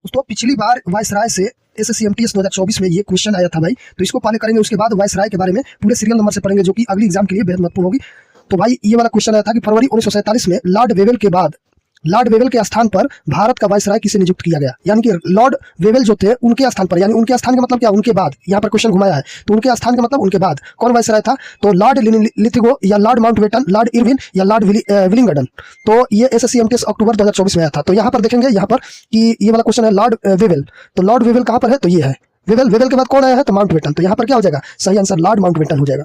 दोस्तों पिछली बार वायसराय से SSC-MTS 2024 में ये क्वेश्चन आया था भाई, तो इसको पहले करेंगे, उसके बाद वायसराय के बारे में पूरे सीरियल नंबर से पढ़ेंगे, जो कि अगली एग्जाम के लिए बेहद महत्वपूर्ण होगी। तो भाई ये वाला क्वेश्चन आया था कि फरवरी 1947 में लॉर्ड वेवेल के स्थान पर भारत का वायसराय किसे नियुक्त किया गया। यानी कि लॉर्ड वेवेल जो थे उनके स्थान पर, यानी उनके स्थान का मतलब क्या, उनके बाद। यहाँ पर क्वेश्चन घुमाया है, तो उनके स्थान का मतलब उनके बाद कौन वायसराय था। तो लॉर्ड लिथिगो या लॉर्ड माउंटबेटन, लॉर्ड इरविन या लॉर्ड विलिंगडन। तो ये SSC-MTS अक्टूबर 2024 में आया था। तो यहाँ पर देखेंगे यहाँ पर कि ये वाला क्वेश्चन है लॉर्ड वेवेल। तो लॉर्ड वेवेल कहाँ पर है, तो ये है वेवेल के बाद कौन आया है, तो माउंटबेटन। तो यहाँ पर क्या हो जाएगा, सही आंसर लॉर्ड माउंटबेटन हो जाएगा।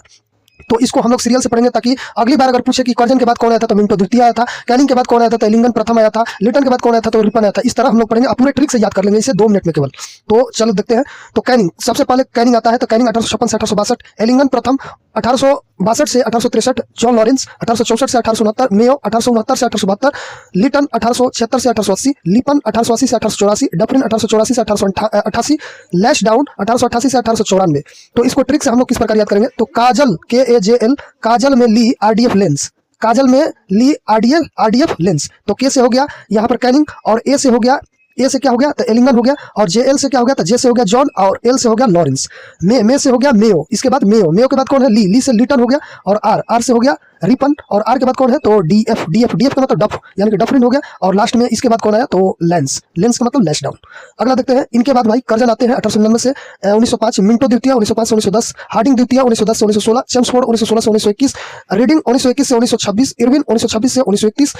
तो इसको हम लोग सीरियल से पढ़ेंगे, ताकि अगली बार अगर पूछे कि कर्जन के बाद कौन आया था, तो मिंटो द्वितीय आया था। कैनिंग के बाद कौन आया था, तो एलिंगन प्रथम आया था। लिटन के बाद कौन आया था, तो रिपन आया था। इस तरह हम लोग पढ़ेंगे, पूरे ट्रिक से याद कर लेंगे इसे 2 मिनट में केवल। तो चलो देखते हैं। तो कैनिंग, सबसे पहले कैनिंग आता है। तो कैनिंग 1856 से 1862, एलिंगन प्रथम 1862 से 1863, जॉन लॉरेंस 1864 से 1869, मेयो 1869 से 1872, लिटन 1876 से 1880, लिपन 1880 से 1884, डफरिन 1884 से 1888, लैश डाउन 1888 से 1894। तो इसको ट्रिक से हम लोग किस प्रकार याद करेंगे। तो काजल KAJL, काजल में ली RDF लेंस, काजल में ली RDF लेंस। तो के से हो गया यहाँ पर कैनिंग, और ए से हो गया, ए से क्या हो गया, तो एलिंगन हो गया, और JL से क्या हो गया, तो जे से हो गया जॉन, और एल से हो गया लॉरेंस, मे से हो गया मेयो। इसके बाद मेयो के बाद कौन है, ली से लिटन हो गया, और आर से हो गया रिपन, और आर के बाद कौन है, तो DF का मतलब डफ, यानी कि डफरिन हो गया, और लास्ट में इसके बाद कौन आया, तो लेंस का मतलब लैश डाउन। अगला देखते हैं। इनके बाद भाई कर्जन आते हैं 1899 से 1905, मिंटो द्वितीय 1905 से 1910, हार्डिंग द्वितीय 1910 से 1916, चेम्सफोर्ड 1916 से 1921, रीडिंग 1921 से 1926, इरविन 1926 से 1931,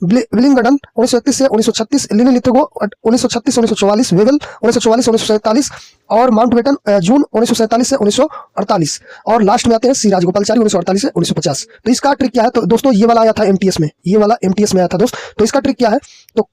विलिंगडन 1931 से 1936, लिनी लिथिगो 1936 से 1944, वेवेल 1944 से 1947, और माउंटबेटन जून 1947 से 1948, और लास्ट में आते हैं सी राजगोपालचारी 1948 से 1950। तो इसका ट्रिक क्या है, तो दोस्तों ये वाला आया था MTS में, ये वाला MTS में आया था दोस्त। तो इसका ट्रिक क्या है, तो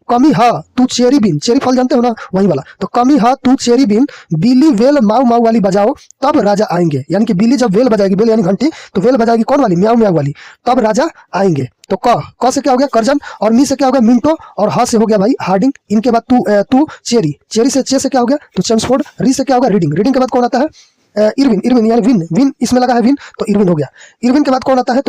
कमी हा तू चेरी बीन, चेरी फल जानते हो ना, वही वाला। तो कमी हा तू चेरी बीन, बिली वेल माऊ वाली बजाओ तब राजा आएंगे। यानी कि बिली जब वेल बजाएगी, बेल यानी घंटी, तो वेल बजाएगी कौन वाली, म्याऊ वाली, तब राजा आएंगे। तो क से क्या हो गया कर्जन, और मी से क्या हो गया मिंटो, और हा से हो गया भाई हार्डिंग। इनके बाद तू चेरी से चे से क्या हो गया, तो चेम्सफोर्ड, री से क्या हो गया रीडिंग के बाद कौन आता है, इरविन यानी विन इसमें लगा है विन, तो इरविन हो गया। इरविन के बाद कौन आता है,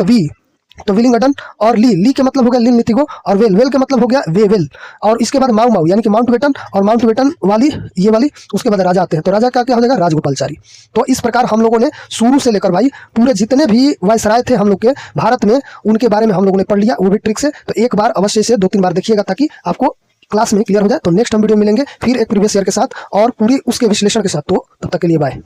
तो विलिंगडन, और ली के मतलब हो गया लिन लिथिगो, और वेल के मतलब हो गया वेवेल, और इसके बाद माऊ यानी कि माउंटबेटन, और माउंटबेटन वाली ये वाली, उसके बाद राजा आते हैं। तो राजा का क्या हो जाएगा, राजगोपालचारी। तो इस प्रकार हम लोगों ने शुरू से लेकर भाई पूरे जितने भी वायसराय थे हम लोग के भारत में, उनके बारे में हम लोगों ने पढ़ लिया, वो भी ट्रिक से। तो एक बार अवश्य से 2-3 बार देखिएगा, ताकि आपको क्लास में क्लियर हो जाए। तो नेक्स्ट हम वीडियो मिलेंगे फिर एक प्रीवियस ईयर के साथ और पूरी उसके विश्लेषण के साथ। तो तब तक के लिए बाय।